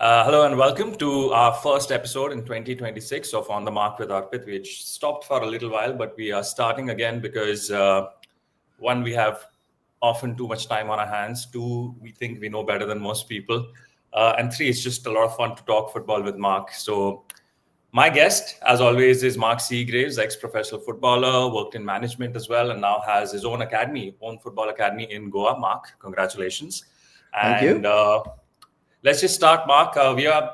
Hello and welcome to our first episode in 2026 of On the Mark with Arpit, which stopped for a little while, but we are starting again because one, we have often too much time on our hands. Two, we think we know better than most people. And three, it's just a lot of fun to talk football with Mark. So my guest, as always, is Mark Seagraves, ex-professional footballer, worked in management as well, and now has his own football academy in Goa. Mark, congratulations. Thank you. And let's just start, Mark. We are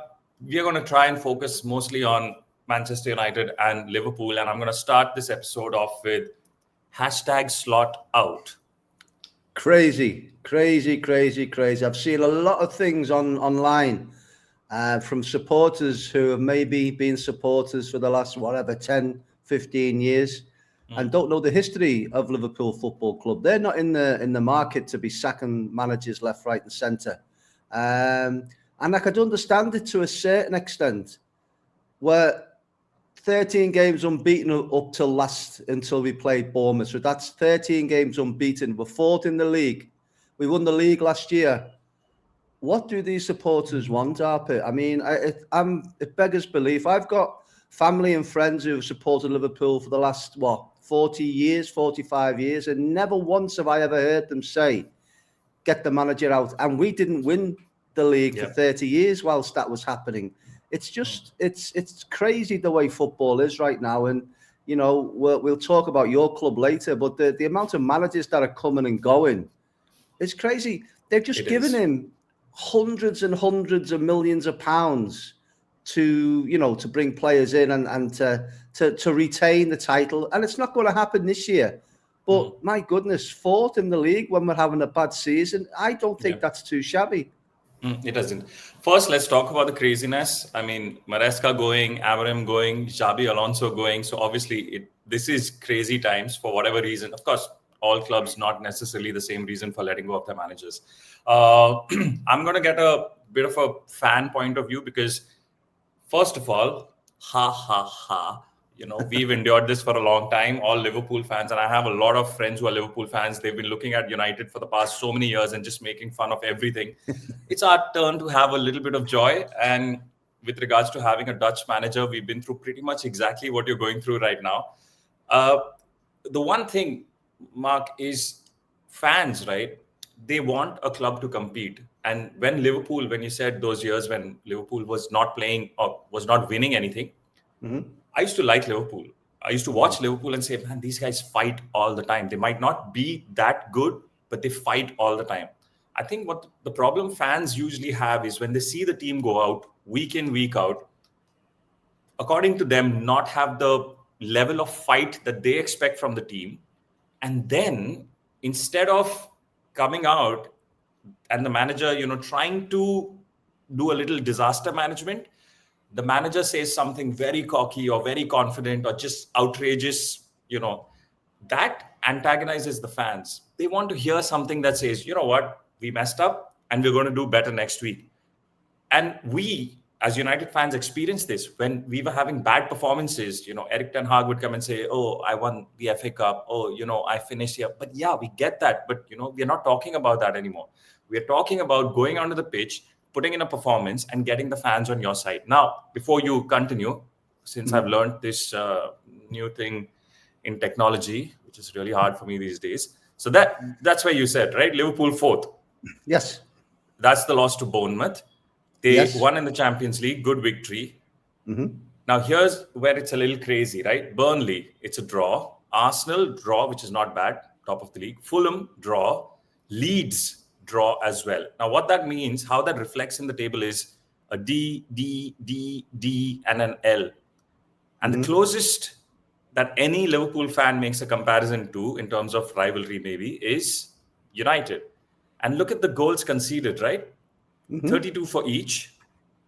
going to try and focus mostly on Manchester United and Liverpool, and I'm going to start this episode off with #Slot out. Crazy. I've seen a lot of things online from supporters who have maybe been supporters for the last 10, 15 years and don't know the history of Liverpool Football Club. They're not in the market to be sacking managers left, right, and centre. And I could understand it to a certain extent, where 13 games unbeaten up until we played Bournemouth. So that's 13 games unbeaten. We're fourth in the league. We won the league last year. What do these supporters want, Arpit? I mean, it beggars belief. I've got family and friends who have supported Liverpool for the last, 40 years, 45 years, and never once have I ever heard them say, get the manager out. And we didn't win the league for 30 years whilst that was happening. It's just, it's crazy the way football is right now. And, we'll talk about your club later, but the amount of managers that are coming and going is crazy. They've just given him hundreds and hundreds of millions of pounds to bring players in and to retain the title. And it's not going to happen this year. But my goodness, fourth in the league when we're having a bad season, I don't think that's too shabby. It doesn't. First, let's talk about the craziness. I mean, Maresca going, Amorim going, Xabi Alonso going. So obviously, this is crazy times for whatever reason. Of course, all clubs, not necessarily the same reason for letting go of their managers. I'm going to get a bit of a fan point of view because, first of all, we've endured this for a long time, all Liverpool fans. And I have a lot of friends who are Liverpool fans. They've been looking at United for the past so many years and just making fun of everything. It's our turn to have a little bit of joy. And with regards to having a Dutch manager, we've been through pretty much exactly what you're going through right now. The one thing, Mark, is fans, right? They want a club to compete. And when you said those years when Liverpool was not playing or was not winning anything, I used to like Liverpool. I used to watch Liverpool and say, man, these guys fight all the time. They might not be that good, but they fight all the time. I think what the problem fans usually have is when they see the team go out week in, week out, according to them, not have the level of fight that they expect from the team. And then instead of coming out and the manager, trying to do a little disaster management, the manager says something very cocky or very confident or just outrageous, that antagonizes the fans. They want to hear something that says, you know what, we messed up and we're going to do better next week. And we, as United fans, experienced this when we were having bad performances. Eric Ten Hag would come and say, oh, I won the FA Cup. Oh, I finished here. But yeah, we get that. But, we're not talking about that anymore. We're talking about going onto the pitch, putting in a performance and getting the fans on your side. Now, before you continue, since I've learned this new thing in technology, which is really hard for me these days. So that's where you said, right? Liverpool fourth. Yes. That's the loss to Bournemouth. They won in the Champions League. Good victory. Now, here's where it's a little crazy, right? Burnley, it's a draw. Arsenal, draw, which is not bad. Top of the league. Fulham, draw. Leeds, draw as well. Now, what that means, how that reflects in the table is a D, D, D, D, and an L. And the closest that any Liverpool fan makes a comparison to in terms of rivalry maybe is United. And look at the goals conceded, right? 32 for each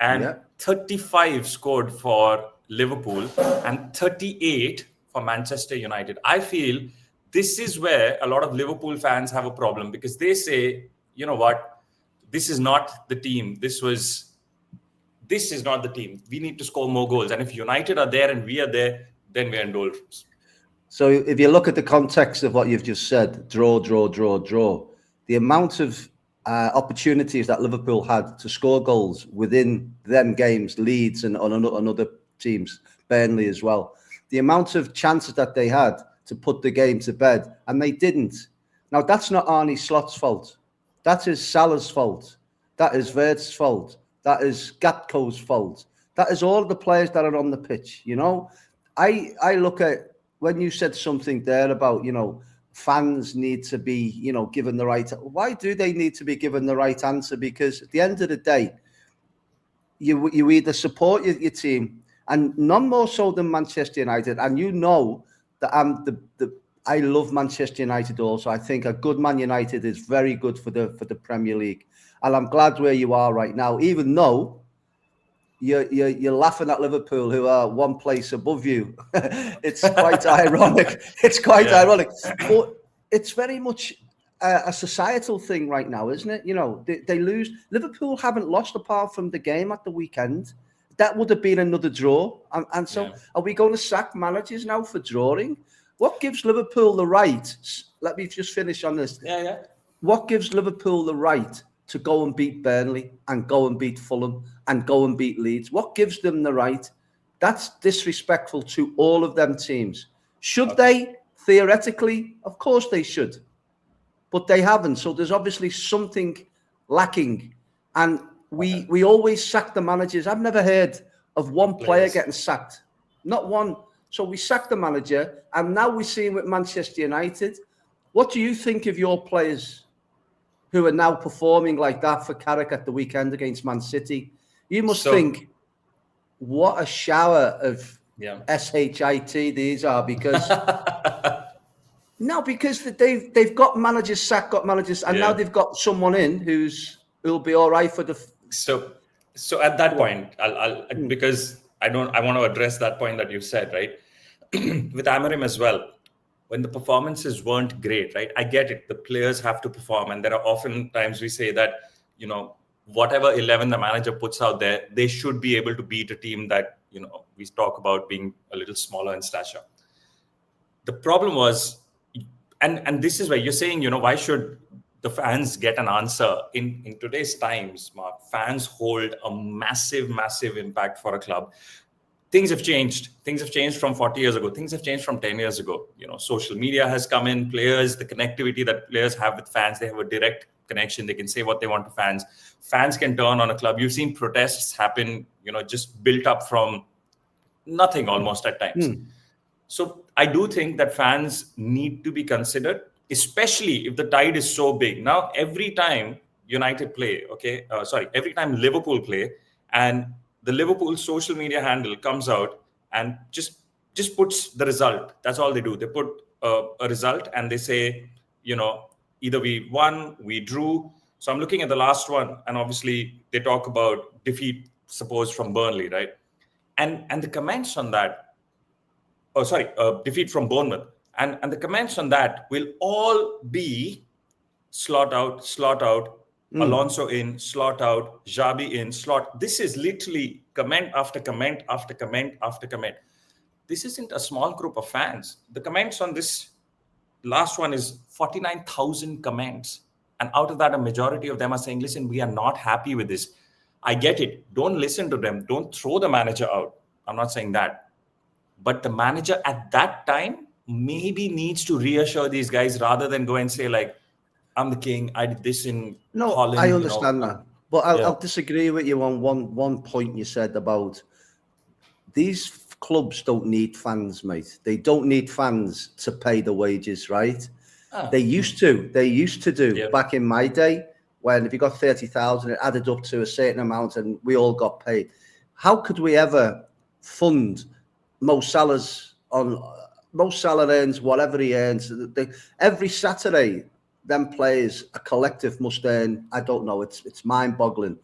and 35 scored for Liverpool and 38 for Manchester United. I feel this is where a lot of Liverpool fans have a problem because they say, you know what, this is not the team. This is not the team. We need to score more goals. And if United are there and we are there, then we're in doldrums. So if you look at the context of what you've just said, draw, the amount of opportunities that Liverpool had to score goals within them games, Leeds and on other teams, Burnley as well. The amount of chances that they had to put the game to bed, and they didn't. Now, that's not Arne Slot's fault. That is Salah's fault. That is Wirtz's fault. That is Gatko's fault. That is all the players that are on the pitch, you know. I look at, when you said something there about, you know, fans need to be, you know, given the right... Why do they need to be given the right answer? Because at the end of the day, you either support your team, and none more so than Manchester United. And you know that I love Manchester United also. I think a good Man United is very good for the Premier League. And I'm glad where you are right now, even though you're laughing at Liverpool, who are one place above you. It's quite ironic. It's quite ironic. But it's very much a societal thing right now, isn't it? You know, they lose. Liverpool haven't lost apart from the game at the weekend. That would have been another draw. And so are we going to sack managers now for drawing? What gives Liverpool the right? Let me just finish on this. What gives Liverpool the right to go and beat Burnley and go and beat Fulham and go and beat Leeds? What gives them the right? That's disrespectful to all of them teams. Should they? Theoretically, of course they should. But they haven't. So there's obviously something lacking. And we always sack the managers. I've never heard of one player getting sacked. Not one. So we sacked the manager, and now we're seeing with Manchester United. What do you think of your players who are now performing like that for Carrick at the weekend against Man City? You must think, what a shower of SHIT these are, because no, because they've got managers sacked, and now they've got someone in who'll be all right for the. So at that point, I'll because I want to address that point that you said, right? With Amorim as well. When the performances weren't great, right? I get it. The players have to perform. And there are often times we say that, you know, whatever 11 the manager puts out there, they should be able to beat a team that, you know, we talk about being a little smaller in stature. The problem was, and this is where you're saying, you know, why should the fans get an answer? In today's times, Mark, fans hold a massive, massive impact for a club. Things have changed. Things have changed from 40 years ago. Things have changed from 10 years ago. You know, social media has come in, players, the connectivity that players have with fans, they have a direct connection. They can say what they want to fans. Fans can turn on a club. You've seen protests happen, you know, just built up from nothing almost at times. So I do think that fans need to be considered, especially if the tide is so big. Now, every time United play, every time Liverpool play, and the Liverpool social media handle comes out and just puts the result. That's all they do. They put a result and they say, you know, either we won, we drew. So I'm looking at the last one, and obviously they talk about defeat, suppose from Burnley, right? And the comments on that, defeat from Bournemouth, and the comments on that will all be Slot out. Alonso in, Slot out, Xabi in, Slot. This is literally comment after comment after comment after comment. This isn't a small group of fans. The comments on this last one is 49,000 comments. And out of that, a majority of them are saying, listen, we are not happy with this. I get it. Don't listen to them. Don't throw the manager out. I'm not saying that. But the manager at that time maybe needs to reassure these guys rather than go and say, like, I'm the king, I did this in Holland. I understand that. But I'll disagree with you on one point you said about these clubs don't need fans, mate. They don't need fans to pay the wages, right? They used to. They used to do back in my day, when if you got 30,000, it added up to a certain amount and we all got paid. How could we ever fund Mo Salah earns whatever he earns. Every Saturday, them players, a collective must earn, I don't know, it's mind-boggling.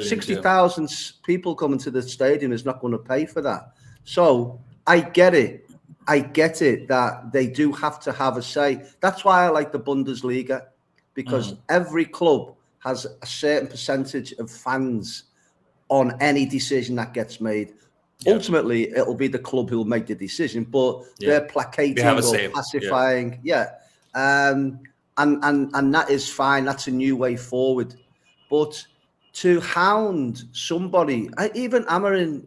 60,000 people coming to the stadium is not going to pay for that. So I get it. I get it that they do have to have a say. That's why I like the Bundesliga, because every club has a certain percentage of fans on any decision that gets made. Ultimately, it'll be the club who'll make the decision, but they're placating or pacifying. and that is fine. That's a new way forward. But to hound somebody, even Amarin,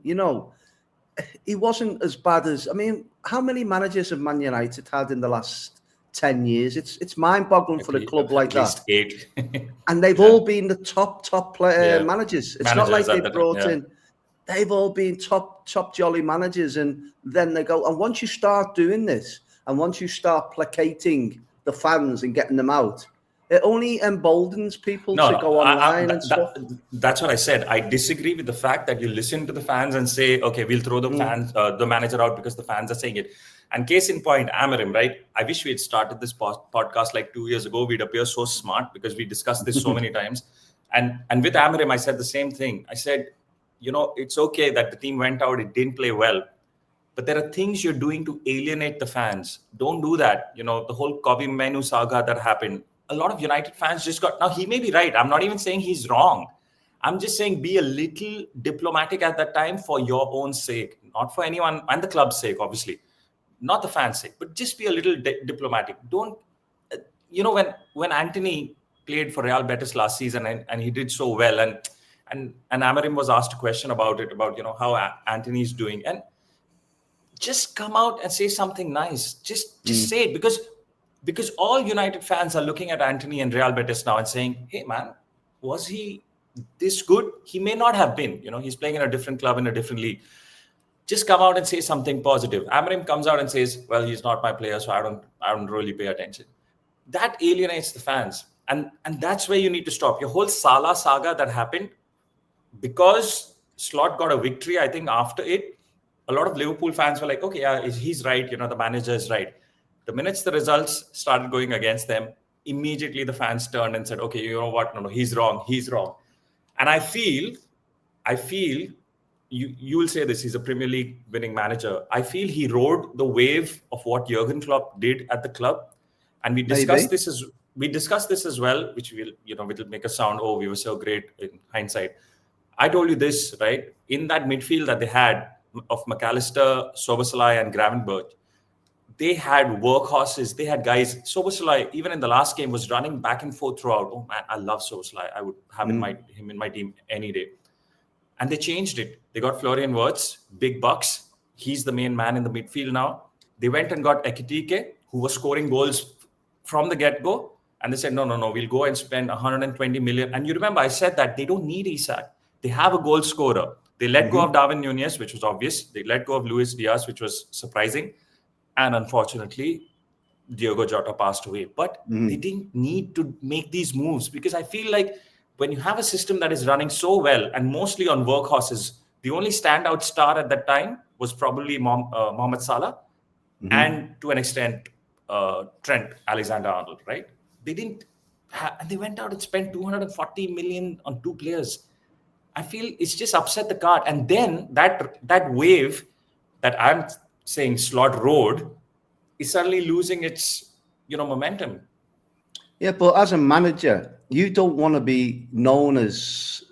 he wasn't as bad as. I mean, how many managers have Man United had in the last 10 years? It's mind-boggling for a club like at least that. 8. And they've all been the top player managers. It's not like Managers they at the brought time, in. They've all been top jolly managers, and then they go. And once you start doing this, and once you start placating the fans and getting them out, it only emboldens people to go online and stuff. That's what I said. I disagree with the fact that you listen to the fans and say, okay, we'll throw the fans, the manager out because the fans are saying it. And case in point, Amarim, right? I wish we had started this podcast like 2 years ago. We'd appear so smart because we discussed this so many times. And with Amarim, I said the same thing. I said, it's okay that the team went out, it didn't play well. But there are things you're doing to alienate the fans. Don't do that. The whole Kobe Menu saga that happened. A lot of United fans just got... Now, he may be right. I'm not even saying he's wrong. I'm just saying be a little diplomatic at that time for your own sake. Not for anyone, and the club's sake, obviously. Not the fans' sake, but just be a little diplomatic. Don't... when Anthony played for Real Betis last season and he did so well, and Amarim was asked a question about it, about, how Anthony's doing. And just come out and say something nice. Just say it, because all United fans are looking at Anthony and Real Betis now and saying, hey, man, was he this good? He may not have been. He's playing in a different club, in a different league. Just come out and say something positive. Amarim comes out and says, well, he's not my player, so I don't really pay attention. That alienates the fans. And that's where you need to stop. Your whole Salah saga that happened, because Slot got a victory, I think after it, a lot of Liverpool fans were like, okay, yeah, he's right. The manager is right. The minutes the results started going against them, immediately the fans turned and said, okay, you know what? No, he's wrong. He's wrong. And I feel you will say this, he's a Premier League winning manager. I feel he rode the wave of what Jurgen Klopp did at the club. And we discussed this as well, which will make us sound, oh, we were so great in hindsight. I told you this, right? In that midfield that they had of McAllister, Szoboszlai, and Gravenberch, they had workhorses. They had guys. Szoboszlai, even in the last game, was running back and forth throughout. Oh man, I love Szoboszlai. I would have him in my team any day. And they changed it. They got Florian Wirtz, big bucks. He's the main man in the midfield now. They went and got Ekitike, who was scoring goals from the get-go. And they said, no, we'll go and spend 120 million. And you remember, I said that they don't need Isak. They have a goal scorer. They let go of Darwin Núñez, which was obvious. They let go of Luis Diaz, which was surprising. And unfortunately, Diogo Jota passed away. But they didn't need to make these moves, because I feel like when you have a system that is running so well and mostly on workhorses, the only standout star at that time was probably Mohamed Salah and to an extent Trent Alexander-Arnold, right? They didn't and they went out and spent 240 million on two players. I feel it's just upset the cart. And then that wave that I'm saying Slot rode is suddenly losing its momentum. Yeah, but as a manager, you don't want to be known as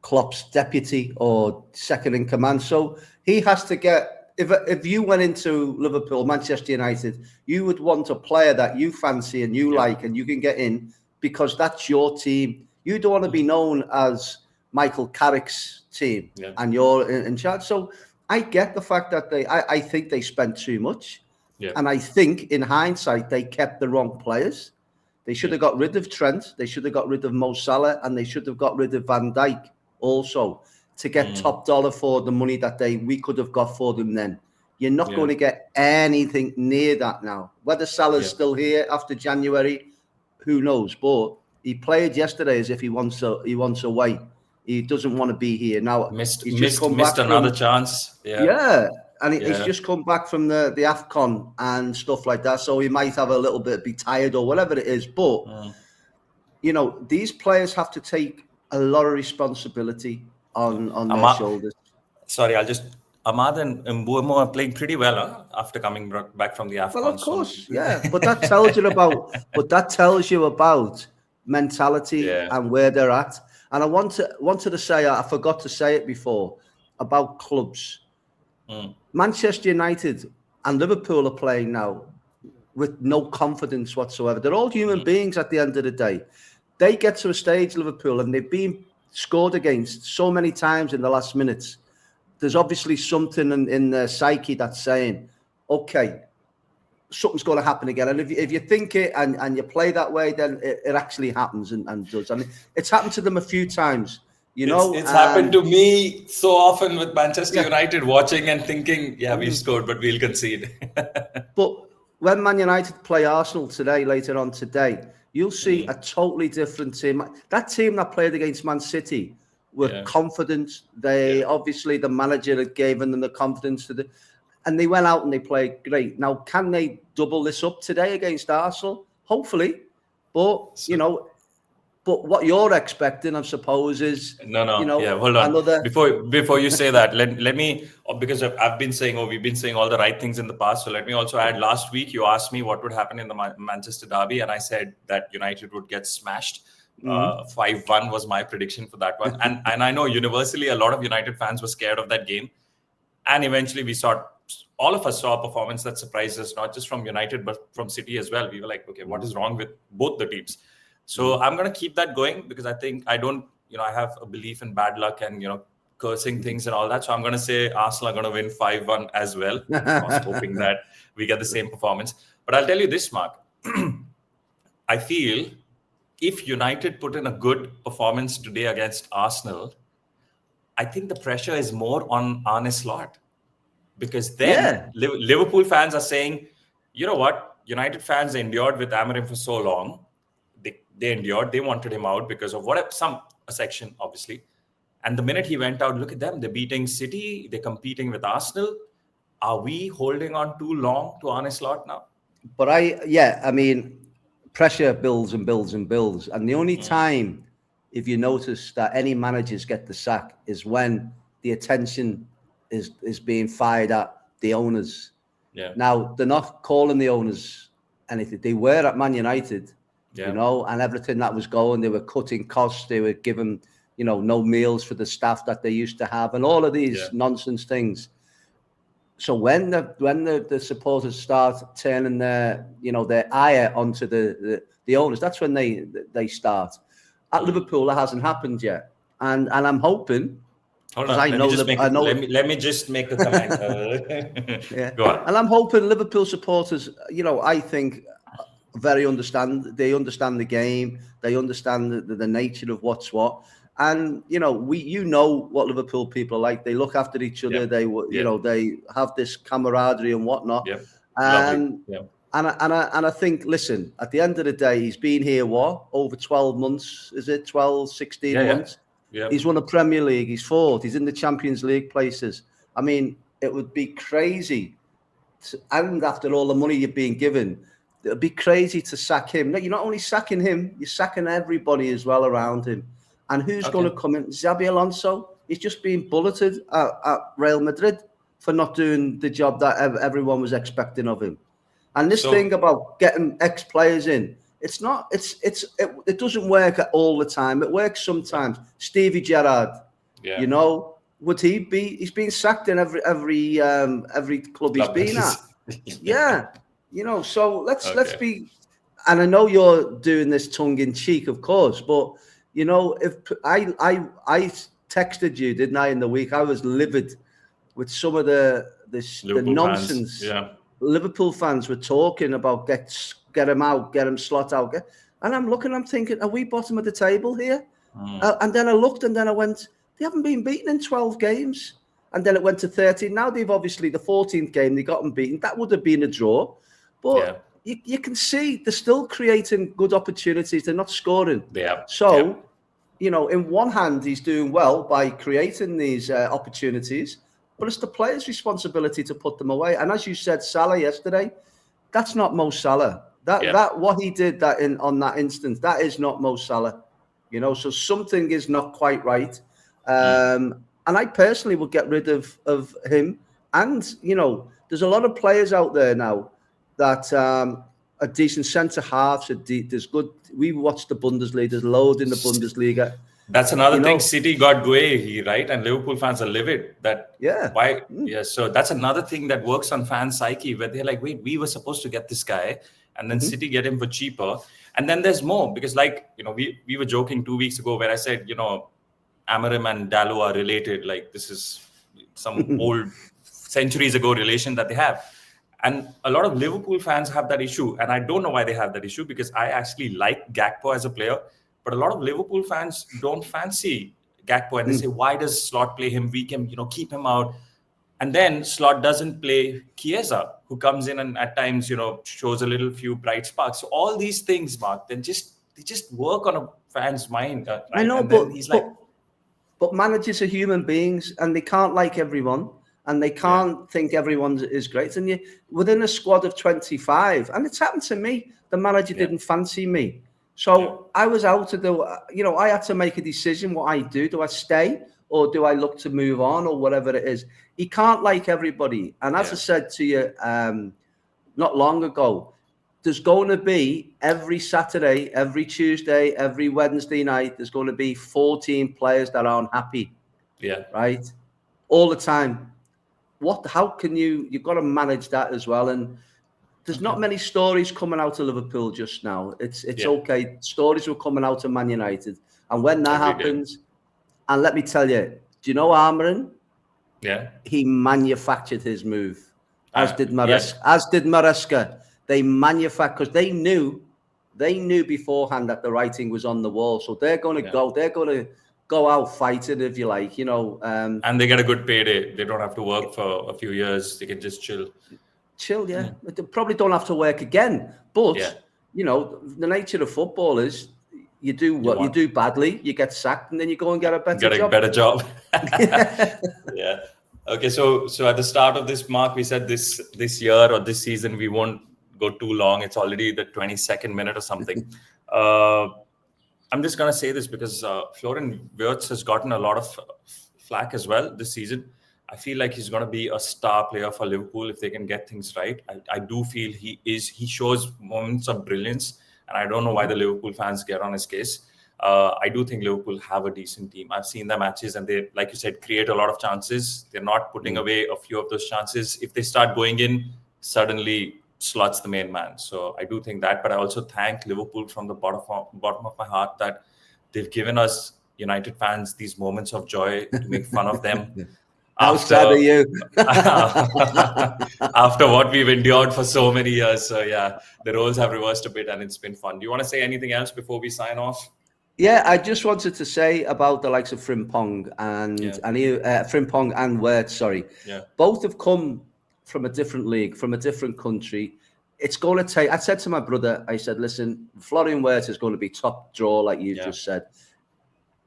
Klopp's deputy or second in command. So he has to get. If you went into Liverpool, Manchester United, you would want a player that you fancy and you like, and you can get in because that's your team. You don't want to be known as Michael Carrick's team and you're in charge. So I get the fact that I think they spent too much. Yeah. And I think in hindsight, they kept the wrong players. They should have got rid of Trent. They should have got rid of Mo Salah, and they should have got rid of Van Dijk also to get top dollar for the money that we could have got for them then. You're not going to get anything near that now. Whether Salah's still here after January, who knows? But he played yesterday as if he wants away. He doesn't want to be here now. Missed another chance. Yeah. And he's just come back from the AFCON and stuff like that. So he might have a little bit, be tired or whatever it is. But, these players have to take a lot of responsibility on their shoulders. Sorry, Ahmad and Mbeumo are playing pretty well after coming back from the AFCON. Well, of course, But that tells you about mentality and where they're at. And I wanted to say, I forgot to say it before, about clubs. Manchester United and Liverpool are playing now. with no confidence whatsoever. They're all human beings at the end of the day. They get to a stage, Liverpool, and they've been scored against so many times in the last minutes. There's obviously something in their psyche that's saying, okay, something's going to happen again. And if you think it and you play that way, then it actually happens and does. And it's happened to them a few times. It's happened to me so often with Manchester United, watching and thinking, we've scored, but we'll concede. But when Man United play Arsenal later on today, you'll see a totally different team. That team that played against Man City were confident. They obviously, the manager had given them the confidence and they went out and they played great. Now, can they double this up today against Arsenal? Hopefully. But, but what you're expecting, I suppose, is hold on. Before you say that, let me, because I've been saying, we've been saying all the right things in the past. So let me also add. Last week you asked me what would happen in the Manchester derby, and I said that United would get smashed. 5-1 was my prediction for that one, and I know universally a lot of United fans were scared of that game, and eventually all of us saw a performance that surprised us, not just from United but from City as well. We were like, okay, what is wrong with both the teams? So I'm going to keep that going because I think I have a belief in bad luck and, cursing things and all that. So I'm going to say Arsenal are going to win 5-1 as well. I was hoping that we get the same performance. But I'll tell you this, Mark. I feel if United put in a good performance today against Arsenal, I think the pressure is more on Arne Slot. Because then Liverpool fans are saying, you know what? United fans endured with Amorim for so long. They endured. They wanted him out because of a section, obviously. And the minute he went out, look at them. They're beating City. They're competing with Arsenal. Are we holding on too long to Arne Slot now? But pressure builds and builds and builds. And the only time, if you notice, that any managers get the sack is when the attention is being fired at the owners. Yeah. Now, they're not calling the owners anything. They were at Man United. And everything that was going, they were cutting costs, they were giving, no meals for the staff that they used to have, and all of these nonsense things. So when the supporters start turning their ire onto the owners, that's when they start. At Liverpool, that hasn't happened yet, and I'm hoping. Hold on. Let me just make a comment. Go on. And I'm hoping Liverpool supporters, I think. They understand the game. They understand the nature of what's what. And what Liverpool people are like. They look after each other. They they have this camaraderie and whatnot. And I think, listen, at the end of the day, he's been here over 12 months. Is it 12, 16 months? Yeah. He's won a Premier League. He's fourth. He's in the Champions League places. I mean, it would be crazy. And after all the money you're being given, it would be crazy to sack him. No, you're not only sacking him, you're sacking everybody as well around him. And who's going to come in? Xabi Alonso. He's just being bulleted at Real Madrid for not doing the job that everyone was expecting of him. And this thing about getting ex-players in, it doesn't work all the time. It works sometimes. Stevie Gerrard, would he be? He's been sacked in every club he's been at. Yeah. So let's be, and I know you're doing this tongue in cheek, of course, but if I texted you, didn't I, in the week? I was livid with some of the nonsense. Liverpool fans were talking about get him out, get him Slot out, and I'm thinking, are we bottom of the table here? And then I looked, and then I went, they haven't been beaten in 12 games, and then it went to 13. Now they've obviously the 14th game they got them beaten. That would have been a draw. But you can see they're still creating good opportunities. They're not scoring. In one hand, he's doing well by creating these opportunities, but it's the player's responsibility to put them away. And as you said, Salah yesterday, that's not Mo Salah. That what he did on that instance, that is not Mo Salah. So something is not quite right. And I personally would get rid of him. And there's a lot of players out there now that are decent centre halves. There's good. We watched the Bundesliga. There's loads in the Bundesliga. That's another You thing. know, City got Gueye, right? And Liverpool fans are livid. That yeah. why? Yeah. So that's another thing that works on fan psyche, where they're like, wait, we were supposed to get this guy, and then City get him for cheaper. And then there's more because, like, we were joking 2 weeks ago where I said, Amarim and Dalot are related. Like, this is some old centuries ago relation that they have. And a lot of Liverpool fans have that issue. And I don't know why they have that issue, because I actually like Gakpo as a player. But a lot of Liverpool fans don't fancy Gakpo. And they say, why does Slot play him? We can, keep him out. And then Slot doesn't play Chiesa, who comes in and at times, shows a little few bright sparks. So all these things, Mark, they just work on a fan's mind, right? I know, and then he's like, but managers are human beings, and they can't like everyone, and they can't think everyone is great. And within a squad of 25, and it's happened to me, the manager didn't fancy me. So I was out to do, I had to make a decision what I do. Do I stay or do I look to move on or whatever it is? He can't like everybody. And as I said to you not long ago, there's going to be every Saturday, every Tuesday, every Wednesday night, there's going to be 14 players that aren't happy. Yeah. Right? All the time. How can you've got to manage that as well. And there's not many stories coming out of Liverpool just now. It's okay. Stories were coming out of Man United. And when that happens, and let me tell you, do you know Armorin? Yeah. He manufactured his move, as did Maresca. They manufactured, because they knew beforehand that the writing was on the wall. So they're going to go out fighting, if you like, and they get a good payday. They don't have to work for a few years. They can just chill. They probably don't have to work again. But, the nature of football is you do badly, you get sacked, and then you go and get a better job. Yeah. Okay, so at the start of this, Mark, we said this year or this season we won't go too long. It's already the 22nd minute or something. I'm just going to say this because Florian Wirtz has gotten a lot of flack as well this season. I feel like he's going to be a star player for Liverpool if they can get things right. I do feel he shows moments of brilliance, and I don't know why the Liverpool fans get on his case. I do think Liverpool have a decent team. I've seen their matches, and they, like you said, create a lot of chances. They're not putting away a few of those chances. If they start going in, suddenly Slot's the main man. So I do think that. But I also thank Liverpool from the bottom of my heart that they've given us United fans these moments of joy to make fun of them. How sad are you? After what we've endured for so many years. So yeah, the roles have reversed a bit, and it's been fun. Do you want to say anything else before we sign off? Yeah, I just wanted to say about the likes of Frimpong Frimpong and Wirtz, sorry. Yeah. Both have come from a different league, from a different country. It's going to take, I said to my brother, I said, listen, Florian Wirtz is going to be top draw, like you've just said.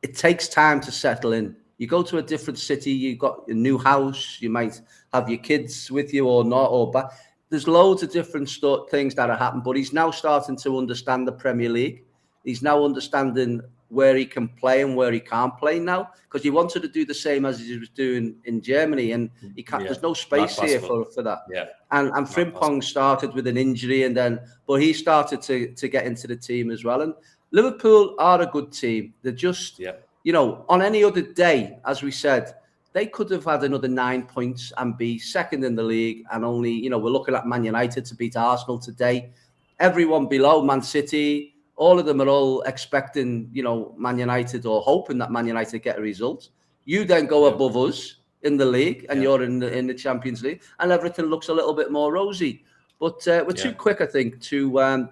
It takes time to settle in. You go to a different city, you've got a new house, you might have your kids with you or not, but there's loads of different things that are happening. But he's now starting to understand the Premier League. He's now understanding where he can play and where he can't play now, because he wanted to do the same as he was doing in Germany, and he can't. There's no space here for that. Yeah. And Frimpong started with an injury, but he started to get into the team as well. And Liverpool are a good team. They're just, on any other day, as we said, they could have had another 9 points and be second in the league. And only, we're looking at Man United to beat Arsenal today. Everyone below, Man City, all of them are all expecting, Man United, or hoping that Man United get a result. You then go above us in the league, and you're in the Champions League, and everything looks a little bit more rosy. But we're too quick, I think, to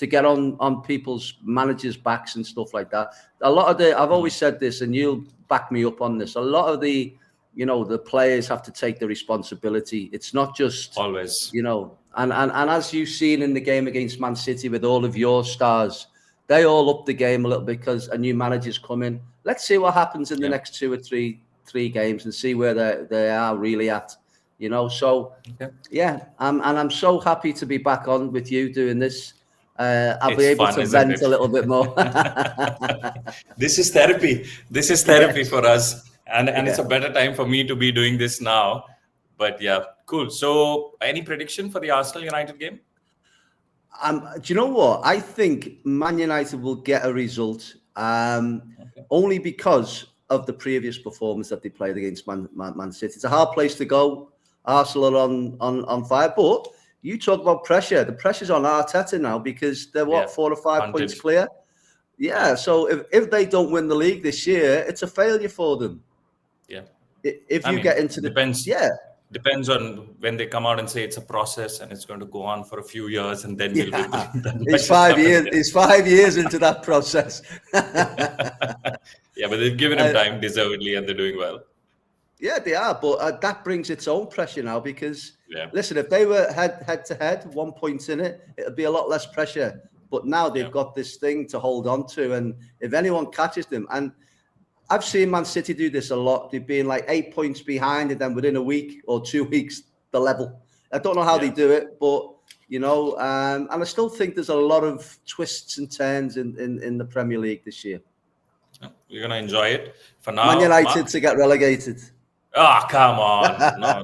get on people's managers' backs and stuff like that. A lot of I've always said this, and you'll back me up on this. A lot of the players have to take the responsibility. It's not just always, and as you've seen in the game against Man City with all of your stars, they all up the game a little bit because a new manager's coming. Let's see what happens in the next 2 or 3 games and see where they are really at. So I'm so happy to be back on with you doing this. I'll be able to vent a little bit more. This is therapy. This is therapy for us, and it's a better time for me to be doing this now. But cool. So, any prediction for the Arsenal United game? Do you know what? I think Man United will get a result. only because of the previous performance that they played against Man City. It's a hard place to go. Arsenal are on fire, but you talk about pressure. The pressure's on Arteta now because they're 4 or 5 points clear. Yeah, so if they don't win the league this year, it's a failure for them. Yeah. If you get into the depends on when they come out and say it's a process and it's going to go on for a few years and then we'll be it's 5 years. It's 5 years into that process. Yeah, but they've given him time deservedly and they're doing well. Yeah, they are, but that brings its own pressure now because listen, if they were head to head, 1 point in it, it'd be a lot less pressure. But now they've got this thing to hold on to, and if anyone catches them, and I've seen Man City do this a lot. They've been like 8 points behind, and then within a week or 2 weeks, the level. I don't know how they do it, but and I still think there's a lot of twists and turns in the Premier League this year. We're gonna enjoy it for now. Man United to get relegated. Ah, come on! No,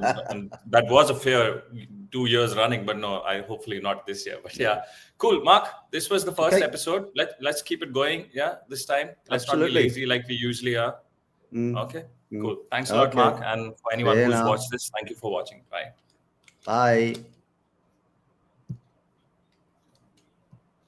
that was a fair 2 years running, but no, hopefully not this year. But yeah, cool, Mark. This was the first episode. Let's keep it going. Yeah, this time let's not be lazy like we usually are. Okay, cool. Thanks a lot, Mark. And for anyone who's watched this, thank you for watching. Bye. Bye.